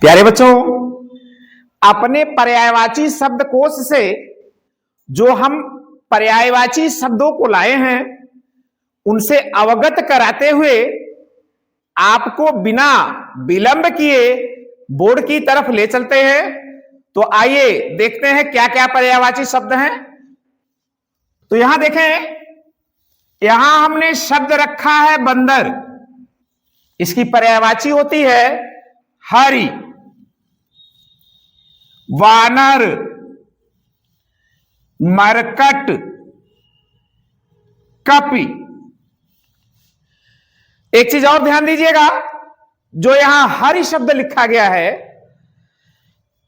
प्यारे बच्चों, अपने पर्यायवाची शब्दकोश से जो हम पर्यायवाची शब्दों को लाए हैं उनसे अवगत कराते हुए आपको बिना विलंब किए बोर्ड की तरफ ले चलते हैं। तो आइए देखते हैं क्या क्या पर्यायवाची शब्द हैं। तो यहां देखें, यहां हमने शब्द रखा है बंदर। इसकी पर्यायवाची होती है हरि। वानर, मरकट, कपि। एक चीज और ध्यान दीजिएगा, जो यहां हरि शब्द लिखा गया है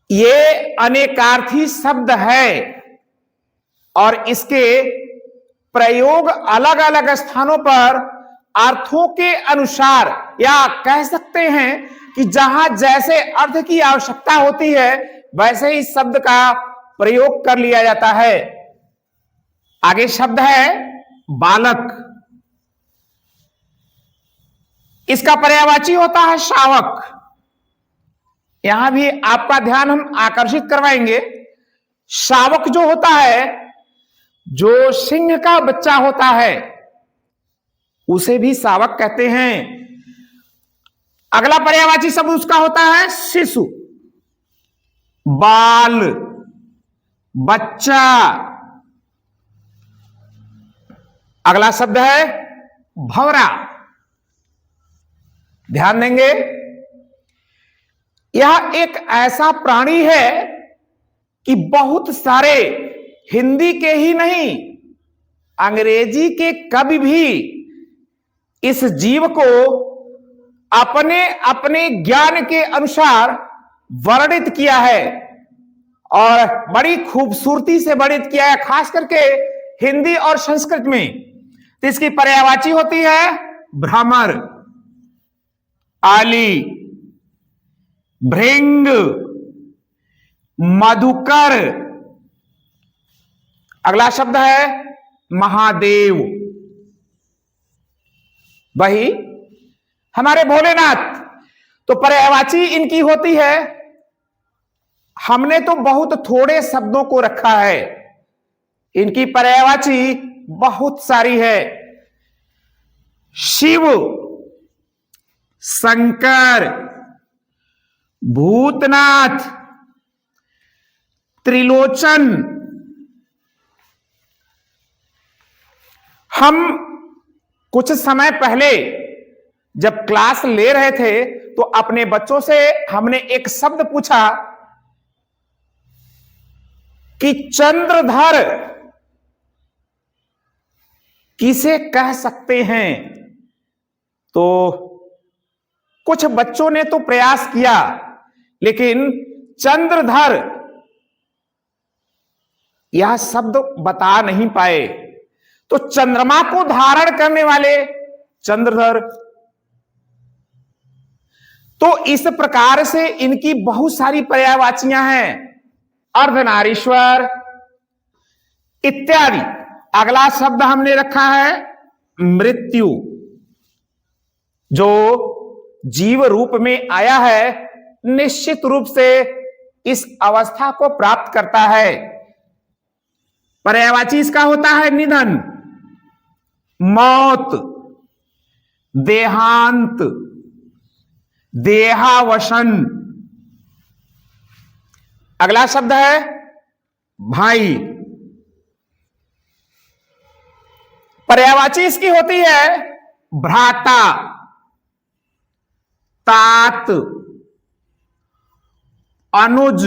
यह अनेकार्थी शब्द है और इसके प्रयोग अलग अलग स्थानों पर अर्थों के अनुसार, या कह सकते हैं कि जहां जैसे अर्थ की आवश्यकता होती है वैसे ही शब्द का प्रयोग कर लिया जाता है। आगे शब्द है बालक। इसका पर्यायवाची होता है शावक। यहां भी आपका ध्यान हम आकर्षित करवाएंगे। शावक जो होता है, जो सिंह का बच्चा होता है उसे भी शावक कहते हैं। अगला पर्यायवाची शब्द उसका होता है शिशु। बाल, बच्चा। अगला शब्द है भंवरा। ध्यान देंगे, यह एक ऐसा प्राणी है कि बहुत सारे हिंदी के ही नहीं अंग्रेजी के कवि भी इस जीव को अपने अपने ज्ञान के अनुसार वर्णित किया है और बड़ी खूबसूरती से वर्णित किया है, खास करके हिंदी और संस्कृत में। तो इसकी पर्यायवाची होती है भ्रमर, आली, भृंग, मधुकर। अगला शब्द है महादेव। वही हमारे भोलेनाथ। तो पर्यायवाची इनकी होती है, हमने तो बहुत थोड़े शब्दों को रखा है, इनकी पर्यायवाची बहुत सारी है। शिव, शंकर, भूतनाथ, त्रिलोचन। हम कुछ समय पहले जब क्लास ले रहे थे तो अपने बच्चों से हमने एक शब्द पूछा कि चंद्रधर किसे कह सकते हैं। तो कुछ बच्चों ने तो प्रयास किया, लेकिन चंद्रधर यह शब्द बता नहीं पाए। तो चंद्रमा को धारण करने वाले चंद्रधर। तो इस प्रकार से इनकी बहुत सारी पर्यायवाचियां हैं, अर्धनारीश्वर इत्यादि। अगला शब्द हमने रखा है मृत्यु, जो जीव रूप में आया है, निश्चित रूप से इस अवस्था को प्राप्त करता है। पर्यायवाची इसका होता है निधन, मौत, देहांत, देहावसन। अगला शब्द है भाई। पर्यायवाची इसकी होती है भ्राता, तात, अनुज,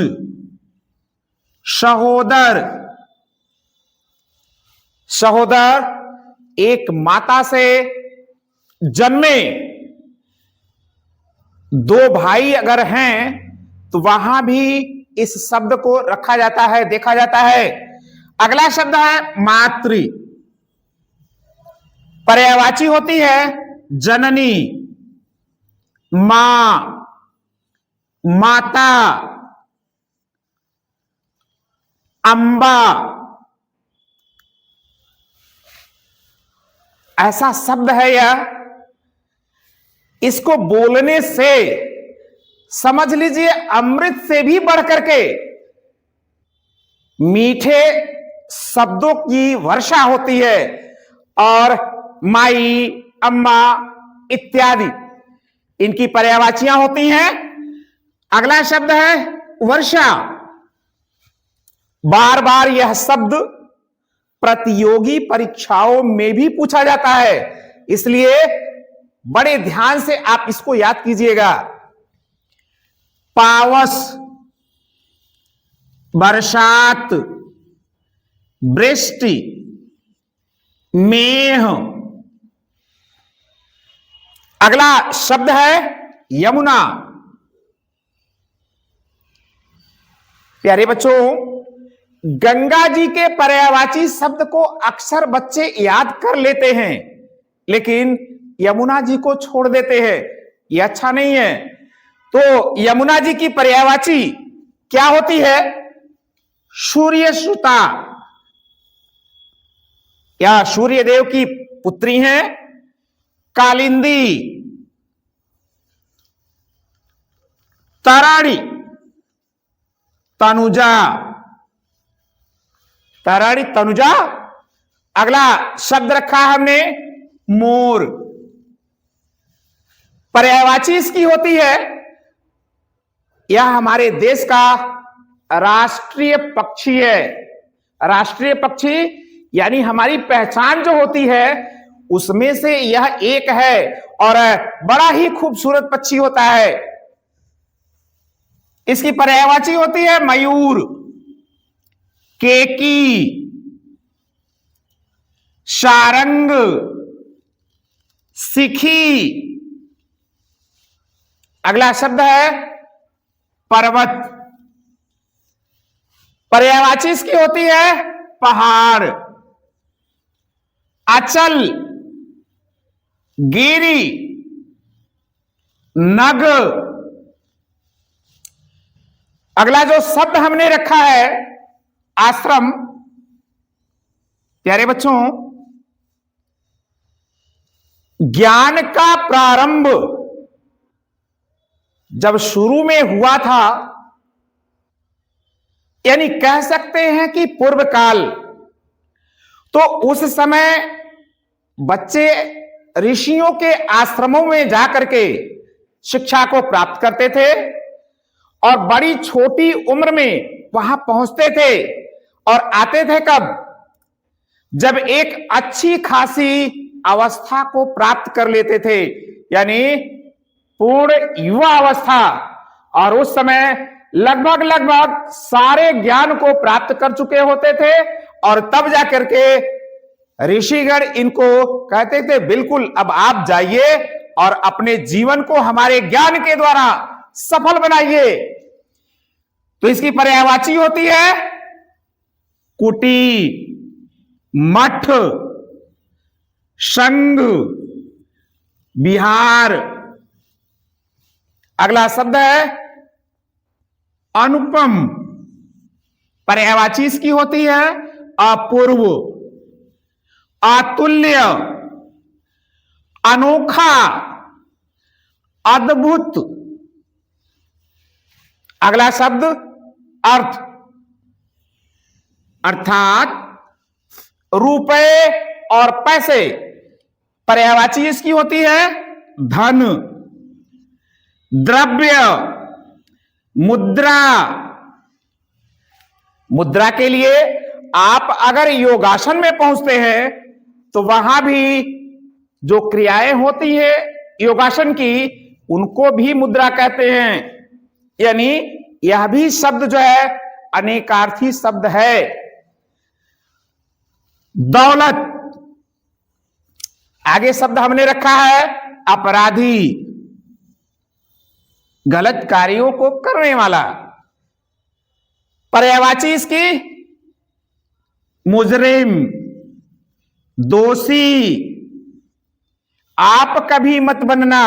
सहोदर। सहोदर एक माता से जन्मे दो भाई अगर हैं तो वहां भी इस शब्द को रखा जाता है, देखा जाता है। अगला शब्द है मातृ। पर्यायवाची होती है जननी, मां, माता, अंबा। ऐसा शब्द है यह, इसको बोलने से समझ लीजिए अमृत से भी बढ़ करके मीठे शब्दों की वर्षा होती है। और माई, अम्मा इत्यादि इनकी पर्यायवाचियां होती हैं। अगला शब्द है वर्षा। बार बार यह शब्द प्रतियोगी परीक्षाओं में भी पूछा जाता है, इसलिए बड़े ध्यान से आप इसको याद कीजिएगा। पावस, बरसात, वृष्टि, मेघ। अगला शब्द है यमुना। प्यारे बच्चों, गंगा जी के पर्यायवाची शब्द को अक्सर बच्चे याद कर लेते हैं, लेकिन यमुना जी को छोड़ देते हैं। यह अच्छा नहीं है। तो यमुना जी की पर्यायवाची क्या होती है? सूर्यसुता, या सूर्यदेव की पुत्री हैं। कालिंदी, ताराड़ी, तनुजा, ताराड़ी, तनुजा। अगला शब्द रखा है हमने मोर। पर्यायवाची इसकी होती है, यह हमारे देश का राष्ट्रीय पक्षी है। राष्ट्रीय पक्षी यानी हमारी पहचान जो होती है उसमें से यह एक है, और बड़ा ही खूबसूरत पक्षी होता है। इसकी पर्यायवाची होती है मयूर, केकी, सारंग, सिखी। अगला शब्द है पर्वत। पर्यायवाची इसकी होती है पहाड़, अचल, गिरी, नग। अगला जो शब्द हमने रखा है आश्रम। प्यारे बच्चों, ज्ञान का प्रारंभ जब शुरू में हुआ था, यानी कह सकते हैं कि पूर्व काल, तो उस समय बच्चे ऋषियों के आश्रमों में जाकर के शिक्षा को प्राप्त करते थे, और बड़ी छोटी उम्र में वहां पहुंचते थे। और आते थे कब? जब एक अच्छी खासी अवस्था को प्राप्त कर लेते थे, यानी पूर्ण युवा अवस्था। और उस समय लगभग सारे ज्ञान को प्राप्त कर चुके होते थे, और तब जाकर के ऋषिगण इनको कहते थे बिल्कुल अब आप जाइए और अपने जीवन को हमारे ज्ञान के द्वारा सफल बनाइए। तो इसकी पर्यायवाची होती है कुटी, मठ, संघ, विहार। अगला शब्द है अनुपम। पर्यायवाची इसकी होती है अपूर्व, अतुल्य, अनोखा, अद्भुत। अगला शब्द अर्थ, अर्थात रुपए और पैसे। पर्यायवाची इसकी होती है धन, द्रव्य, मुद्रा। मुद्रा के लिए आप अगर योगासन में पहुंचते हैं तो वहां भी जो क्रियाएं होती है योगासन की, उनको भी मुद्रा कहते हैं। यानी यह भी शब्द जो है अनेकार्थी शब्द है। दौलत, आगे शब्द हमने रखा है अपराधी, गलत कार्यों को करने वाला। पर्यायवाची इसकी मुजरिम, दोषी। आप कभी मत बनना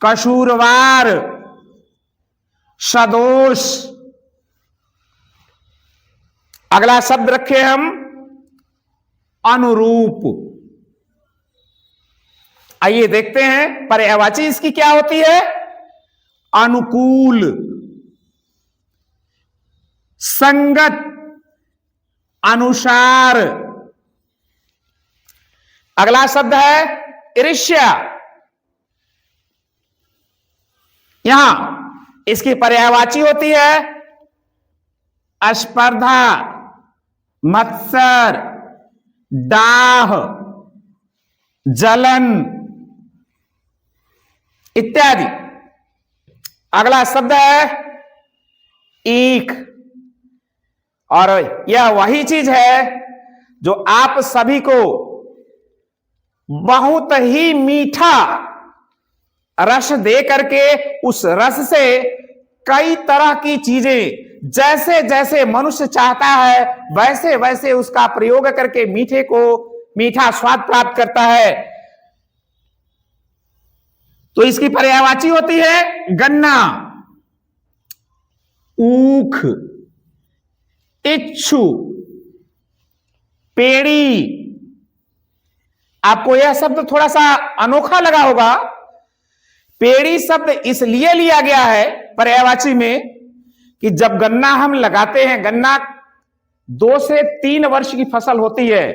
कसूरवार, सदोष। अगला शब्द रखे हम अनुरूप। आइए देखते हैं पर्यायवाची इसकी क्या होती है। अनुकूल, संगत, अनुसार। अगला शब्द है ईर्ष्या। यहां इसकी पर्यायवाची होती है स्पर्धा, मत्सर, डाह, जलन इत्यादि। अगला शब्द है ईख, और यह वही चीज है जो आप सभी को बहुत ही मीठा रस दे करके उस रस से कई तरह की चीजें जैसे जैसे मनुष्य चाहता है वैसे वैसे उसका प्रयोग करके मीठे को मीठा स्वाद प्राप्त करता है। तो इसकी पर्यायवाची होती है गन्ना, ऊख, इच्छु, पेड़ी। आपको यह शब्द थोड़ा सा अनोखा लगा होगा। पेड़ी शब्द इसलिए लिया गया है पर्यायवाची में कि जब गन्ना हम लगाते हैं, गन्ना 2 से 3 वर्ष की फसल होती है,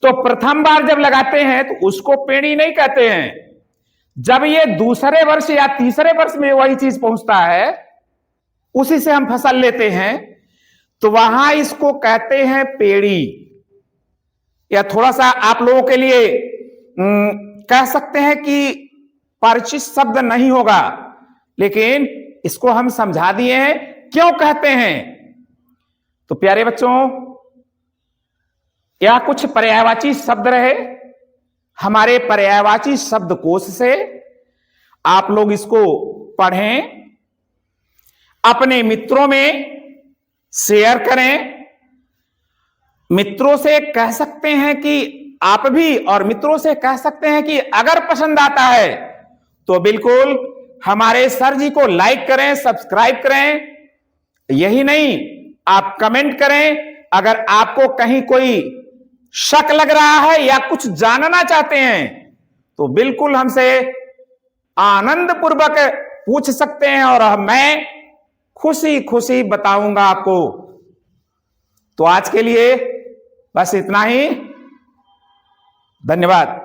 तो प्रथम बार जब लगाते हैं तो उसको पेड़ी नहीं कहते हैं। जब ये दूसरे वर्ष या तीसरे वर्ष में वही चीज पहुंचता है, उसी से हम फसल लेते हैं, तो वहां इसको कहते हैं पेड़ी। या थोड़ा सा आप लोगों के लिए कह सकते हैं कि परिचित शब्द नहीं होगा, लेकिन इसको हम समझा दिए हैं क्यों कहते हैं। तो प्यारे बच्चों, यह कुछ पर्यायवाची शब्द रहे हमारे पर्यायवाची शब्दकोश से। आप लोग इसको पढ़ें, अपने मित्रों में शेयर करें। मित्रों से कह सकते हैं कि आप भी, और मित्रों से कह सकते हैं कि अगर पसंद आता है तो बिल्कुल हमारे सर जी को लाइक करें, सब्सक्राइब करें। यही नहीं, आप कमेंट करें। अगर आपको कहीं कोई शक लग रहा है या कुछ जानना चाहते हैं तो बिल्कुल हमसे आनंद पूर्वक पूछ सकते हैं, और मैं खुशी खुशी बताऊंगा आपको। तो आज के लिए बस इतना ही। धन्यवाद।